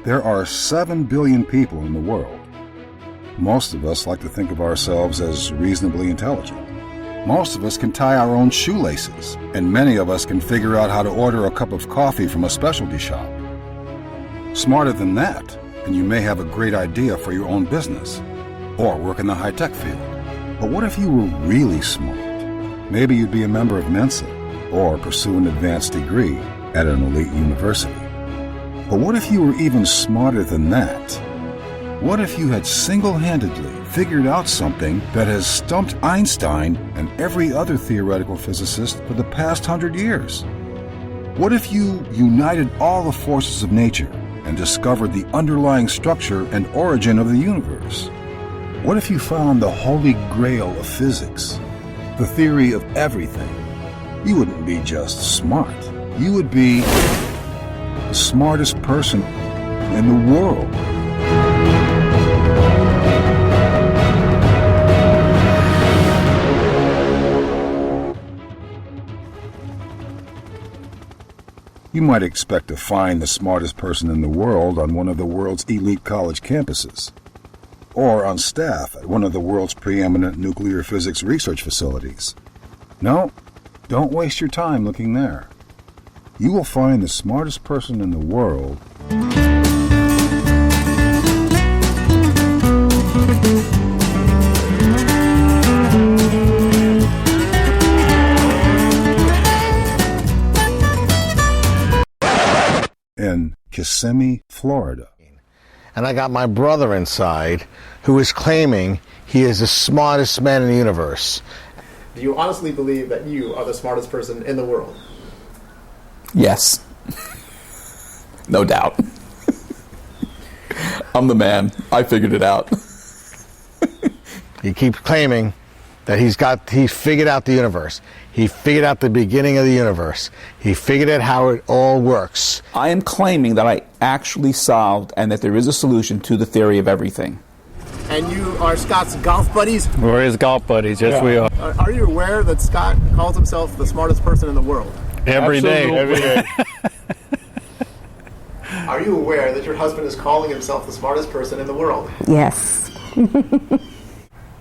There are 7 billion people in the world. Most of us like to think of ourselves as reasonably intelligent. Most of us can tie our own shoelaces, and many of us can figure out how to order a cup of coffee from a specialty shop. Smarter than that, and you may have a great idea for your own business, or work in the high-tech field. But what if you were really smart? Maybe you'd be a member of Mensa, or pursue an advanced degree at an elite university. But what if you were even smarter than that? What if you had single-handedly figured out something that has stumped Einstein and every other theoretical physicist for the past 100 years? What if you united all the forces of nature and discovered the underlying structure and origin of the universe? What if you found the holy grail of physics, the theory of everything? You wouldn't be just smart. You would be the smartest person in the world. You might expect to find the smartest person in the world on one of the world's elite college campuses, or on staff at one of the world's preeminent nuclear physics research facilities. No, don't waste your time looking there. You will find the smartest person in the world in Kissimmee, Florida. And I got my brother inside who is claiming he is the smartest man in the universe. Do you honestly believe that you are the smartest person in the world? Yes. No doubt. I'm the man. I figured it out. He keeps claiming that he figured out the universe. He figured out the beginning of the universe. He figured out how it all works. I am claiming that I actually solved and that there is a solution to the theory of everyththing. And you are Scott's golf buddies? We're his golf buddies, yes, we are. Are you aware that Scott calls himself the smartest person in the world? Every day. Are you aware that your husband is calling himself the smartest person in the world? Yes.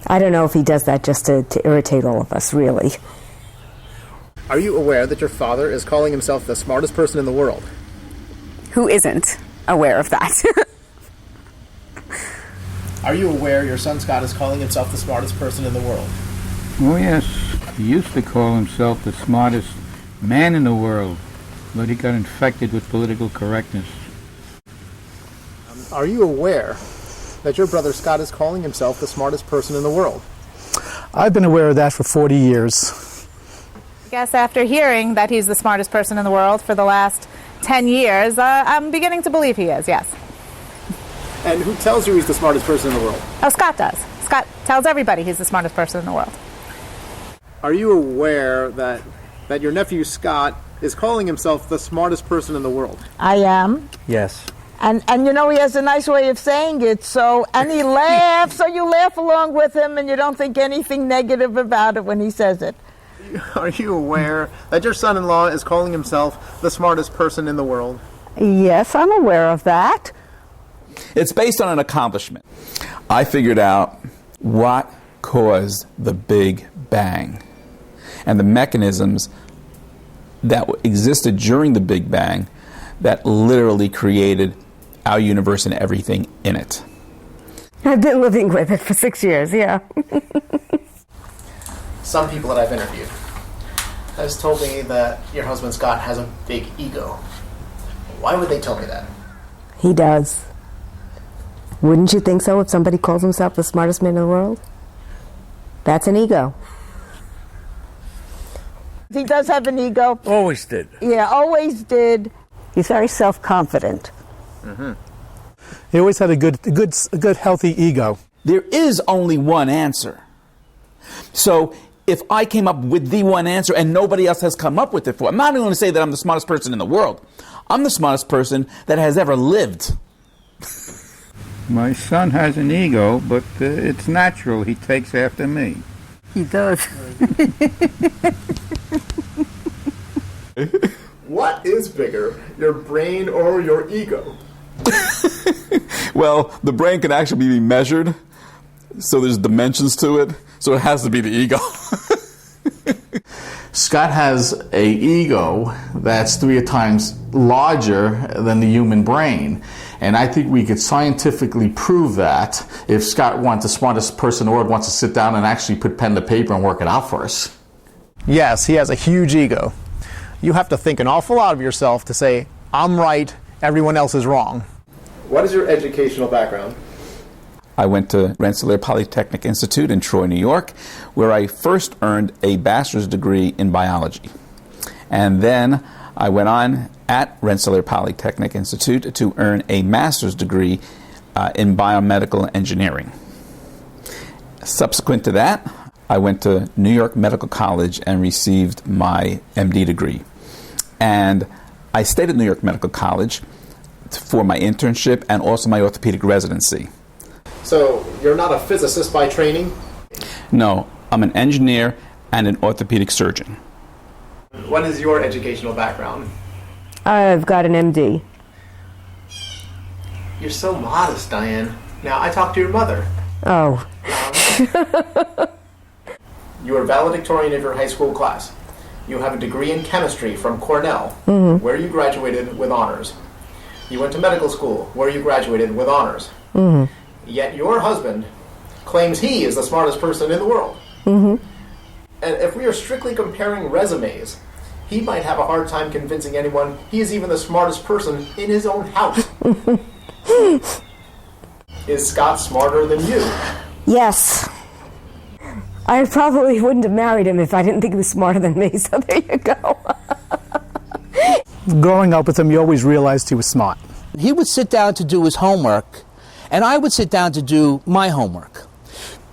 I don't know if he does that just to irritate all of us, really. Are you aware that your father is calling himself the smartest person in the world? Who isn't aware of that? Are you aware your son Scott is calling himself the smartest person in the world? Oh yes, he used to call himself the smartest man in the world, but he got infected with political correctness. Are you aware that your brother Scott is calling himself the smartest person in the world? I've been aware of that for 40 years. I guess after hearing that he's the smartest person in the world for the last 10 years, I'm beginning to believe he is, yes. And who tells you he's the smartest person in the world? Oh, Scott does. Scott tells everybody he's the smartest person in the world. Are you aware that your nephew Scott is calling himself the smartest person in the world? I am. Yes. And you know, he has a nice way of saying it, and he laughs, so you laugh along with him and you don't think anything negative about it when he says it. Are you aware that your son-in-law is calling himself the smartest person in the world? Yes, I'm aware of that. It's based on an accomplishment. I figured out what caused the Big Bang and the mechanisms that existed during the Big Bang that literally created our universe and everything in it. I've been living with it for 6 years, yeah. Some people that I've interviewed has told me that your husband Scott has a big ego. Why would they tell me that? He does. Wouldn't you think so if somebody calls himself the smartest man in the world? That's an ego. He does have an ego. Always did. Yeah, always did. He's very self-confident. Mm-hmm. He always had a good, healthy ego. There is only one answer. So if I came up with the one answer and nobody else has come up with it for, I'm not going to say that I'm the smartest person in the world. I'm the smartest person that has ever lived. My son has an ego, but it's natural. He takes after me. He does. What is bigger, your brain or your ego? Well, the brain can actually be measured, so there's dimensions to it, so it has to be the ego. Scott has a ego that's 3 times larger than the human brain. And I think we could scientifically prove that if Scott wants, the smartest person in the world, wants to sit down and actually put pen to paper and work it out for us. Yes, he has a huge ego. You have to think an awful lot of yourself to say, I'm right, everyone else is wrong. What is your educational background? I went to Rensselaer Polytechnic Institute in Troy, New York, where I first earned a bachelor's degree in biology. And then I went on at Rensselaer Polytechnic Institute to earn a master's degree in biomedical engineering. Subsequent to that, I went to New York Medical College and received my MD degree. And I stayed at New York Medical College for my internship and also my orthopedic residency. So, you're not a physicist by training? No, I'm an engineer and an orthopedic surgeon. What is your educational background? I've got an MD. You're so modest, Diane. Now, I talked to your mother. Oh. You were valedictorian of your high school class. You have a degree in chemistry from Cornell, where you graduated with honors. You went to medical school, where you graduated with honors. Yet your husband claims he is the smartest person in the world. And if we are strictly comparing resumes, he might have a hard time convincing anyone he is even the smartest person in his own house. Is Scott smarter than you? Yes. I probably wouldn't have married him if I didn't think he was smarter than me, so there you go. Growing up with him, you always realized he was smart. He would sit down to do his homework, and I would sit down to do my homework.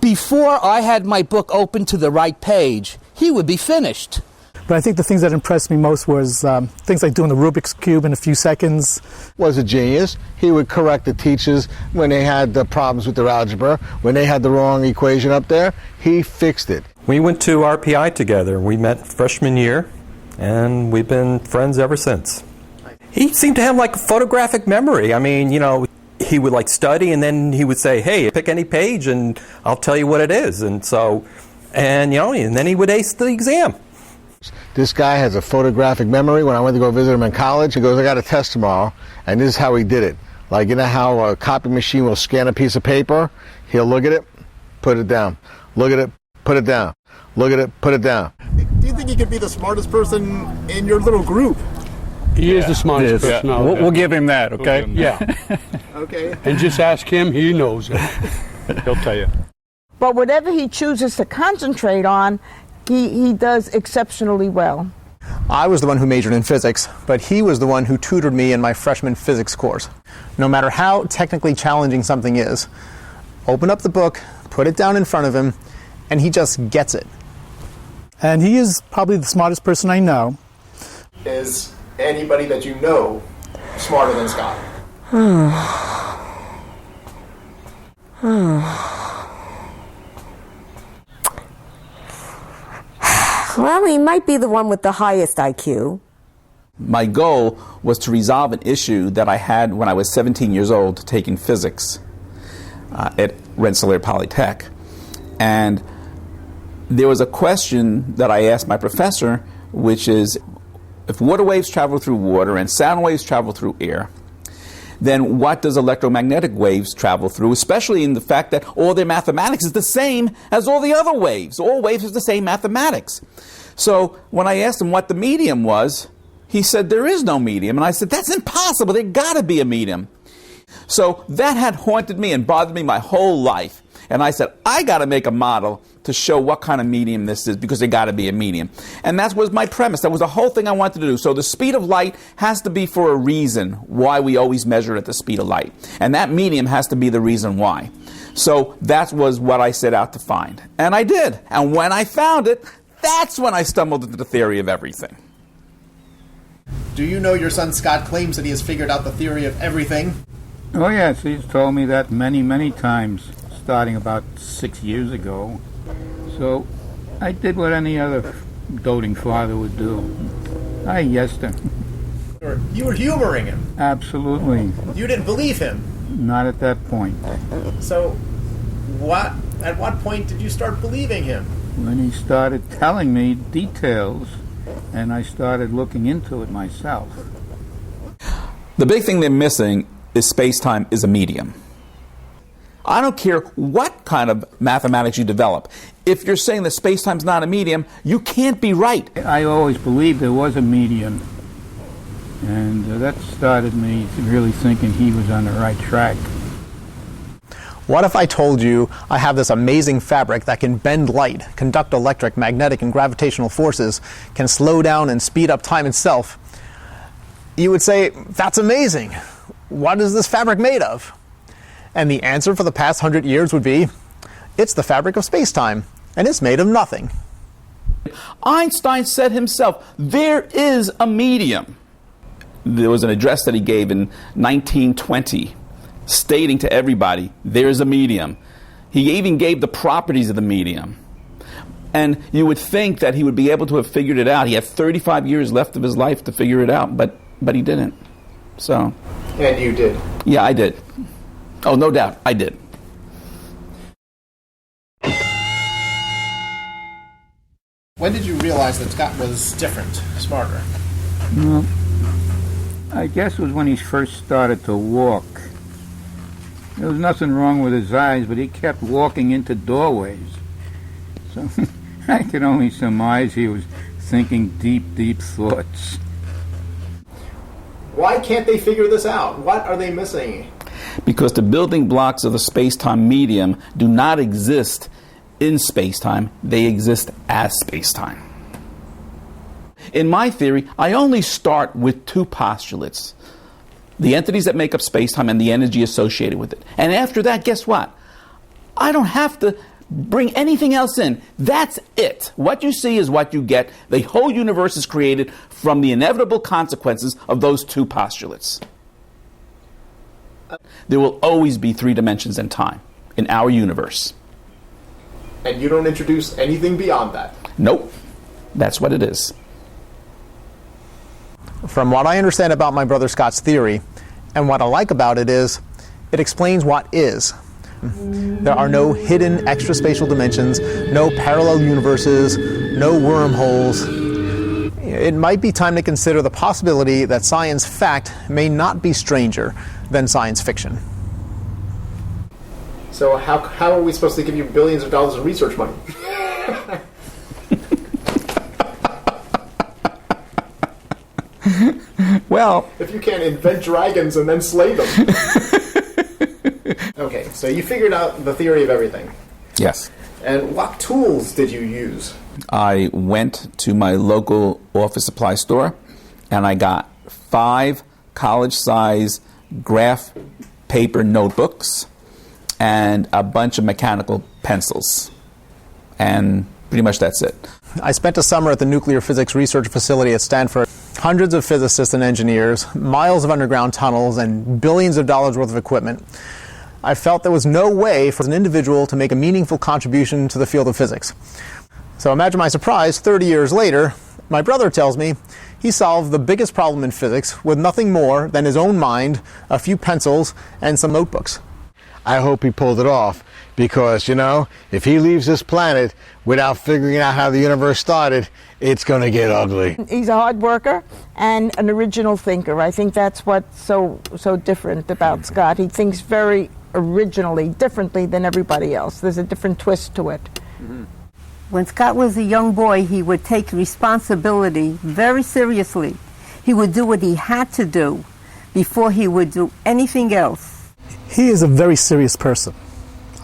Before I had my book open to the right page, he would be finished. But I think the things that impressed me most was things like doing the Rubik's Cube in a few seconds. Was a genius. He would correct the teachers when they had the problems with their algebra, when they had the wrong equation up there. He fixed it. We went to RPI together. We met freshman year, and we've been friends ever since. He seemed to have like a photographic memory. I mean, you know, he would like study, and then he would say, hey, pick any page and I'll tell you what it is. And so, and you know, and then he would ace the exam. This guy has a photographic memory. When I went to go visit him in college, he goes, I got a test tomorrow, and this is how he did it. Like, you know how a copy machine will scan a piece of paper? He'll look at it, put it down. Look at it, put it down. Look at it, put it down. Do you think he could be the smartest person in your little group? He is the smartest person. Yeah. We'll give him that, okay? Okay. And just ask him, he knows it. He'll tell you. But whatever he chooses to concentrate on, he does exceptionally well. I was the one who majored in physics, but he was the one who tutored me in my freshman physics course. No matter how technically challenging something is, open up the book, put it down in front of him, and he just gets it. And he is probably the smartest person I know. Is anybody that you know smarter than Scott? Well, he might be the one with the highest IQ. My goal was to resolve an issue that I had when I was 17 years old taking physics at Rensselaer Polytech. And there was a question that I asked my professor, which is, if water waves travel through water and sound waves travel through air, then what does electromagnetic waves travel through, especially in the fact that all their mathematics is the same as all the other waves. All waves is the same mathematics. So when I asked him what the medium was, he said, there is no medium. And I said, that's impossible. There got to be a medium. So that had haunted me and bothered me my whole life. And I said, I got to make a model to show what kind of medium this is, because there got to be a medium. And that was my premise. That was the whole thing I wanted to do. So the speed of light has to be for a reason why we always measure at the speed of light. And that medium has to be the reason why. So that was what I set out to find. And I did. And when I found it, that's when I stumbled into the theory of everything. Do you know your son Scott claims that he has figured out the theory of everything? Oh, yes, he's told me that many, many times, starting about 6 years ago. So I did what any other doting father would do. I yesed him. You were humoring him. Absolutely. You didn't believe him. Not at that point. So, at what point did you start believing him? When he started telling me details, and I started looking into it myself. The big thing they're missing is space-time is a medium. I don't care what kind of mathematics you develop. If you're saying that space-time's not a medium, you can't be right. I always believed there was a medium, and that started me really thinking he was on the right track. What if I told you I have this amazing fabric that can bend light, conduct electric, magnetic, and gravitational forces, can slow down and speed up time itself? You would say, that's amazing. What is this fabric made of? And the answer for the past 100 years would be, it's the fabric of space-time, and it's made of nothing. Einstein said himself, there is a medium. There was an address that he gave in 1920 stating to everybody, there is a medium. He even gave the properties of the medium. And you would think that he would be able to have figured it out. He had 35 years left of his life to figure it out, but he didn't. So. And you did? Yeah, I did. Oh, no doubt, I did. When did you realize that Scott was different, smarter? Well, I guess it was when he first started to walk. There was nothing wrong with his eyes, but he kept walking into doorways. So I could only surmise he was thinking deep, deep thoughts. Why can't they figure this out? What are they missing? Because the building blocks of the space-time medium do not exist in space-time, they exist as space-time. In my theory, I only start with two postulates. The entities that make up space-time and the energy associated with it. And after that, guess what? I don't have to bring anything else in. That's it. What you see is what you get. The whole universe is created from the inevitable consequences of those two postulates. There will always be 3 dimensions in time in our universe. And you don't introduce anything beyond that? Nope. That's what it is. From what I understand about my brother Scott's theory, and what I like about it is, it explains what is. There are no hidden extraspatial dimensions, no parallel universes, no wormholes. It might be time to consider the possibility that science fact may not be stranger than science fiction. So how are we supposed to give you billions of dollars in research money? Well, if you can't invent dragons and then slay them. Okay, so you figured out the theory of everything. Yes. And what tools did you use? I went to my local office supply store and I got 5 college-size graph paper notebooks and a bunch of mechanical pencils. And pretty much that's it. I spent a summer at the Nuclear Physics Research Facility at Stanford. Hundreds of physicists and engineers, miles of underground tunnels, and billions of dollars worth of equipment. I felt there was no way for an individual to make a meaningful contribution to the field of physics. So imagine my surprise, 30 years later, my brother tells me he solved the biggest problem in physics with nothing more than his own mind, a few pencils, and some notebooks. I hope he pulled it off, because, you know, if he leaves this planet without figuring out how the universe started, it's going to get ugly. He's a hard worker and an original thinker. I think that's what's so different about Scott. He thinks very originally, differently than everybody else. There's a different twist to it. Mm-hmm. When Scott was a young boy, he would take responsibility very seriously. He would do what he had to do before he would do anything else. He is a very serious person.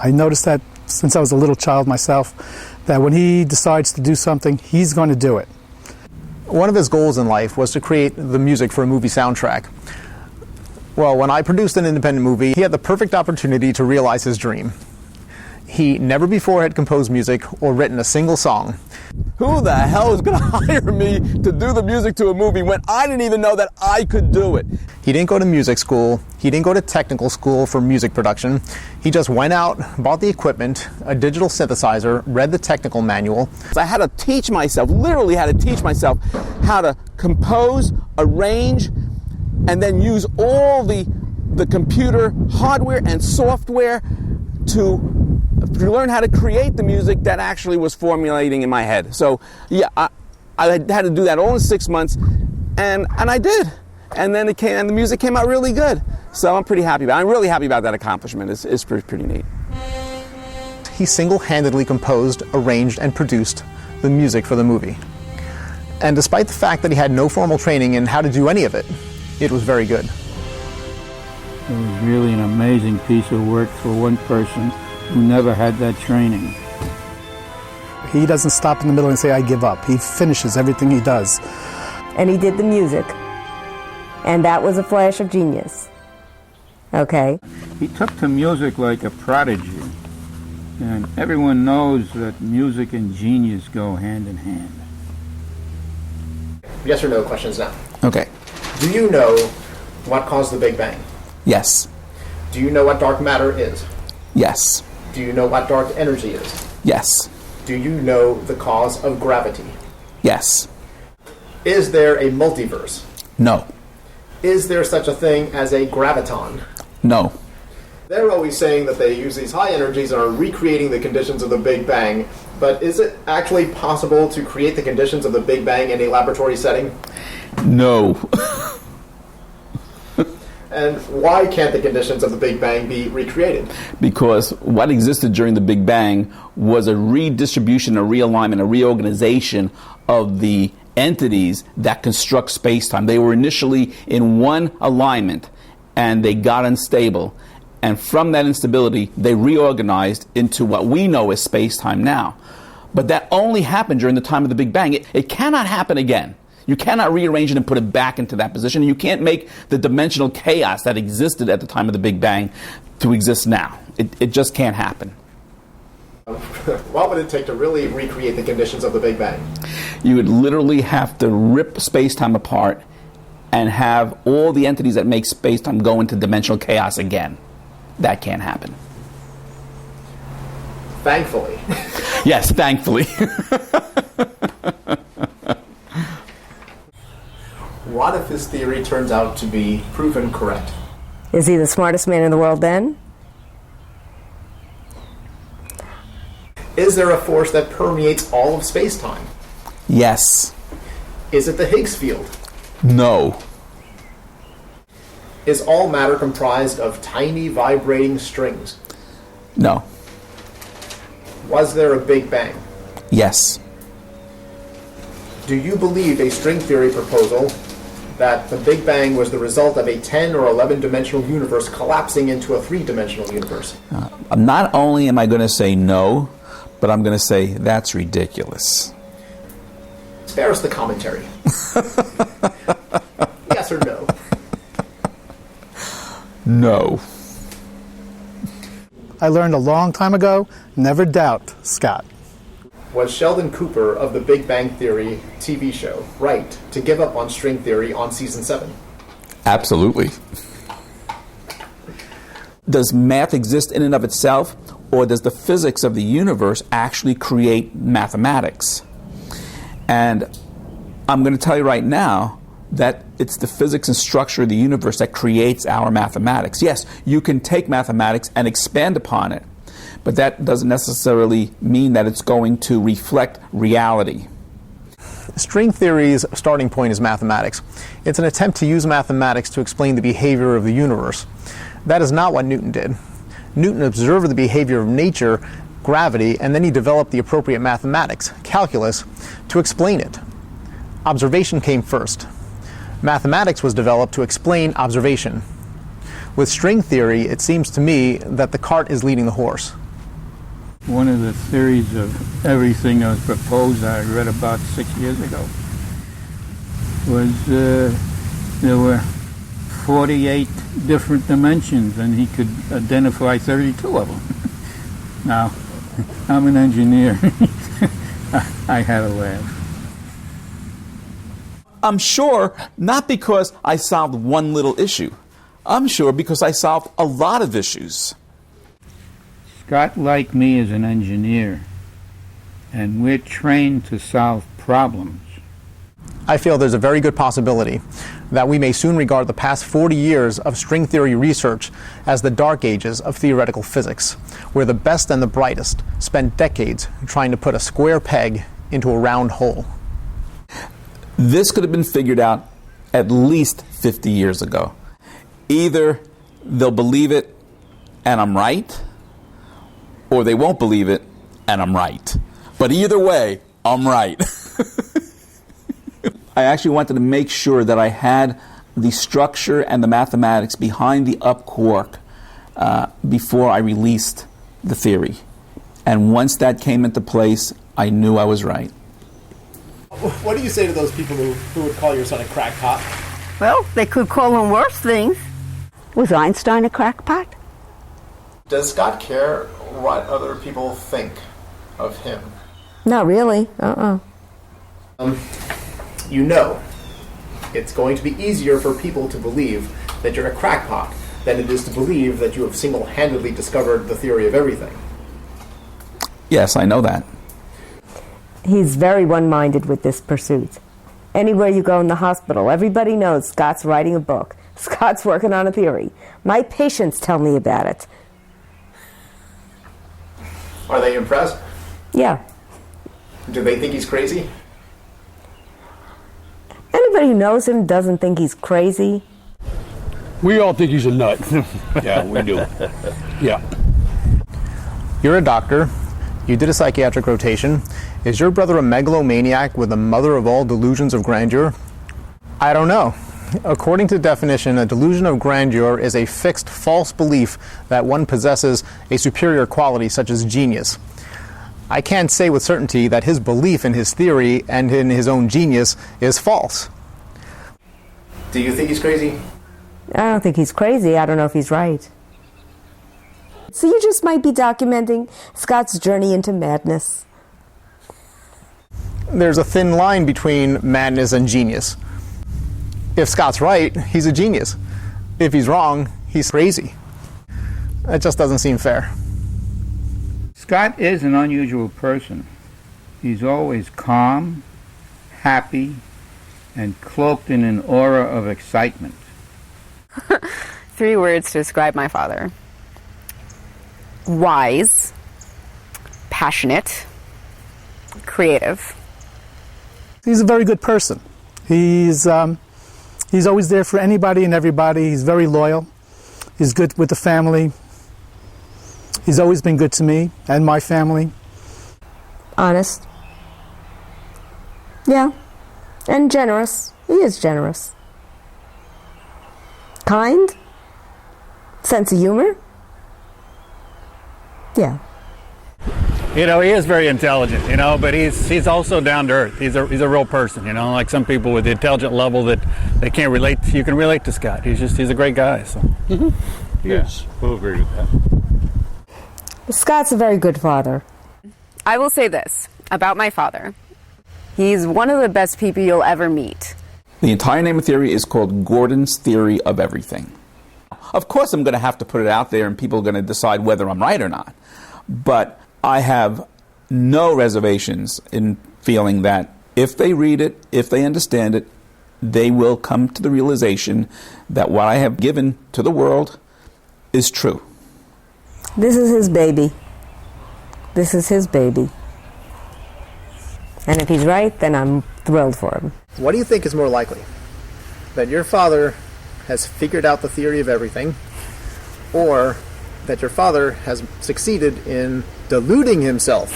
I noticed that since I was a little child myself, that when he decides to do something, he's going to do it. One of his goals in life was to create the music for a movie soundtrack. Well, when I produced an independent movie, he had the perfect opportunity to realize his dream. He never before had composed music or written a single song. Who the hell is going to hire me to do the music to a movie when I didn't even know that I could do it? He didn't go to music school. He didn't go to technical school for music production. He just went out, bought the equipment, a digital synthesizer, read the technical manual. I had to teach myself, literally had to teach myself how to compose, arrange, and then use all the computer hardware and software to learn how to create the music that actually was formulating in my head. So yeah, I had to do that all in 6 months, and I did. And then the music came out really good. So I'm pretty happy about it. I'm really happy about that accomplishment. It's pretty neat. He single-handedly composed, arranged, and produced the music for the movie. And despite the fact that he had no formal training in how to do any of it, it was very good. It was really an amazing piece of work for one person who never had that training. He doesn't stop in the middle and say, I give up. He finishes everything he does. And he did the music. And that was a flash of genius. Okay. He took to music like a prodigy. And everyone knows that music and genius go hand in hand. Yes or no questions now. Okay. Do you know what caused the Big Bang? Yes. Do you know what dark matter is? Yes. Do you know what dark energy is? Yes. Do you know the cause of gravity? Yes. Is there a multiverse? No. Is there such a thing as a graviton? No. They're always saying that they use these high energies and are recreating the conditions of the Big Bang, but is it actually possible to create the conditions of the Big Bang in a laboratory setting? No. And why can't the conditions of the Big Bang be recreated? Because what existed during the Big Bang was a redistribution, a realignment, a reorganization of the entities that construct space-time. They were initially in one alignment, and they got unstable. And from that instability, they reorganized into what we know as space-time now. But that only happened during the time of the Big Bang. It cannot happen again. You cannot rearrange it and put it back into that position. You can't make the dimensional chaos that existed at the time of the Big Bang to exist now. It just can't happen. What would it take to really recreate the conditions of the Big Bang? You would literally have to rip space-time apart and have all the entities that make space-time go into dimensional chaos again. That can't happen. Thankfully. Yes, thankfully. What if his theory turns out to be proven correct? Is he the smartest man in the world then? Is there a force that permeates all of space-time? Yes. Is it the Higgs field? No. Is all matter comprised of tiny vibrating strings? No. Was there a Big Bang? Yes. Do you believe a string theory proposal that the Big Bang was the result of a 10 or 11 dimensional universe collapsing into a 3-dimensional universe? Not only am I going to say no, but I'm going to say that's ridiculous. Spare us the commentary. Yes or no? No. I learned a long time ago, never doubt Scott. Was Sheldon Cooper of the Big Bang Theory TV show right to give up on string theory on season 7? Absolutely. Does math exist in and of itself, or does the physics of the universe actually create mathematics? And I'm going to tell you right now that it's the physics and structure of the universe that creates our mathematics. Yes, you can take mathematics and expand upon it, but that doesn't necessarily mean that it's going to reflect reality. String theory's starting point is mathematics. It's an attempt to use mathematics to explain the behavior of the universe. That is not what Newton did. Newton observed the behavior of nature, gravity, and then he developed the appropriate mathematics, calculus, to explain it. Observation came first. Mathematics was developed to explain observation. With string theory, it seems to me that the cart is leading the horse. One of the theories of everything that was proposed I read about 6 years ago was there were 48 different dimensions and he could identify 32 of them. Now, I'm an engineer. I had a laugh. I'm sure not because I solved one little issue. I'm sure because I solved a lot of issues. Scott, like me, is an engineer, and we're trained to solve problems. I feel there's a very good possibility that we may soon regard the past 40 years of string theory research as the dark ages of theoretical physics, where the best and the brightest spent decades trying to put a square peg into a round hole. This could have been figured out at least 50 years ago. Either they'll believe it and I'm right, or they won't believe it and I'm right. But either way, I'm right. I actually wanted to make sure that I had the structure and the mathematics behind the up quark before I released the theory. And once that came into place, I knew I was right. What do you say to those people who would call your son a crackpot? Well, they could call him worse things. Was Einstein a crackpot? Does Scott care what other people think of him? Not really. You know, it's going to be easier for people to believe that you're a crackpot than it is to believe that you have single-handedly discovered the theory of everything. Yes, I know that. He's very one-minded with this pursuit. Anywhere you go in the hospital, everybody knows Scott's writing a book. Scott's working on a theory. My patients tell me about it. Are they impressed? Yeah. Do they think he's crazy? Anybody who knows him doesn't think he's crazy. We all think he's a nut. Yeah, we do. Yeah. You're a doctor. You did a psychiatric rotation. Is your brother a megalomaniac with the mother of all delusions of grandeur? I don't know. According to definition, a delusion of grandeur is a fixed false belief that one possesses a superior quality such as genius. I can't say with certainty that his belief in his theory and in his own genius is false. Do you think he's crazy? I don't think he's crazy. I don't know if he's right. So you just might be documenting Scott's journey into madness. There's a thin line between madness and genius. If Scott's right, he's a genius. If he's wrong, he's crazy. That just doesn't seem fair. Scott is an unusual person. He's always calm, happy, and cloaked in an aura of excitement. 3 words to describe my father. Wise, passionate, creative. He's a very good person. He's always there for anybody and everybody. He's very loyal. He's good with the family. He's always been good to me and my family. Honest. Yeah. And generous. He is generous. Kind. Sense of humor. Yeah. You know, he is very intelligent, you know, but he's also down to earth. He's a real person, you know, like some people with the intelligent level that they can't relate to. You can relate to Scott. He's a great guy. So. Yes, we'll agree with that. Scott's a very good father. I will say this about my father. He's one of the best people you'll ever meet. The entire name of theory is called Gordon's Theory of Everything. Of course, I'm going to have to put it out there and people are going to decide whether I'm right or not. But I have no reservations in feeling that if they read it, if they understand it, they will come to the realization that what I have given to the world is true. This is his baby. This is his baby. And if he's right, then I'm thrilled for him. What do you think is more likely? That your father has figured out the theory of everything, or that your father has succeeded in deluding himself?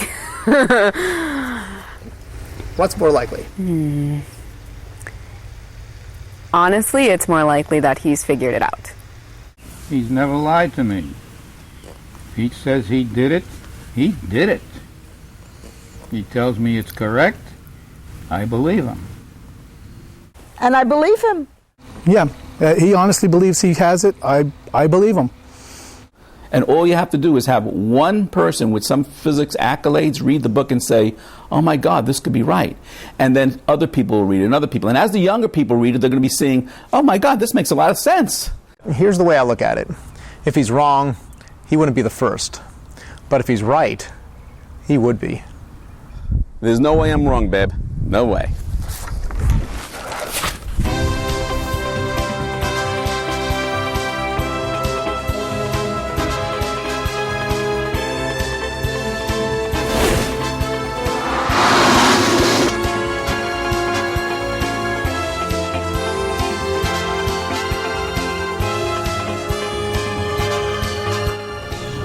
What's more likely? Honestly, it's more likely that he's figured it out. He's never lied to me. If he says he did it, he did it. He tells me it's correct, I believe him. And I believe him. Yeah, he honestly believes he has it. I believe him. And all you have to do is have one person with some physics accolades read the book and say, oh my God, this could be right. And then other people will read it, and other people. And as the younger people read it, they're going to be saying, oh my God, this makes a lot of sense. Here's the way I look at it. If he's wrong, he wouldn't be the first. But if he's right, he would be. There's no way I'm wrong, babe. No way.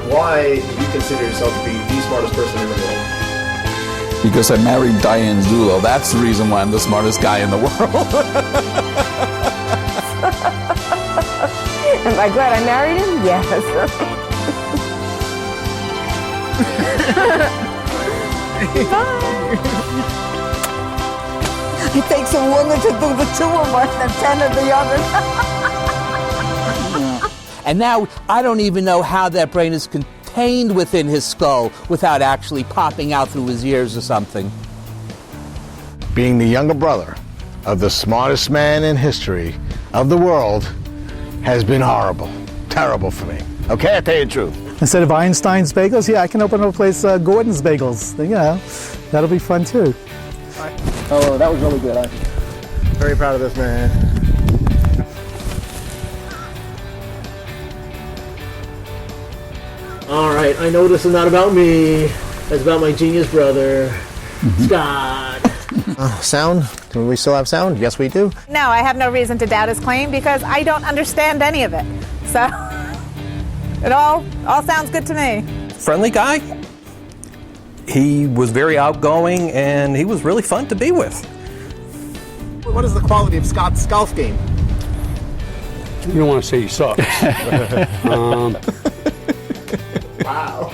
Why do you consider yourself to be the smartest person in the world? Because I married Diane Zulo. That's the reason why I'm the smartest guy in the world. Am I glad I married him? Yes. It takes a woman to do the 2 of us and 10 of the others. And now I don't even know how that brain is contained within his skull without actually popping out through his ears or something. Being the younger brother of the smartest man in history of the world has been horrible, terrible for me. Okay, I'll tell you the truth. Instead of Einstein's Bagels, yeah, I can open up a place, Gordon's Bagels. You know, that'll be fun too. Oh, that was really good. I'm very proud of this man. All right, I know this is not about me. It's about my genius brother, Scott. Sound? Do we still have sound? Yes, we do. No, I have no reason to doubt his claim because I don't understand any of it. So it all sounds good to me. Friendly guy. He was very outgoing, and he was really fun to be with. What is the quality of Scott's golf game? You don't want to say he sucks. Wow.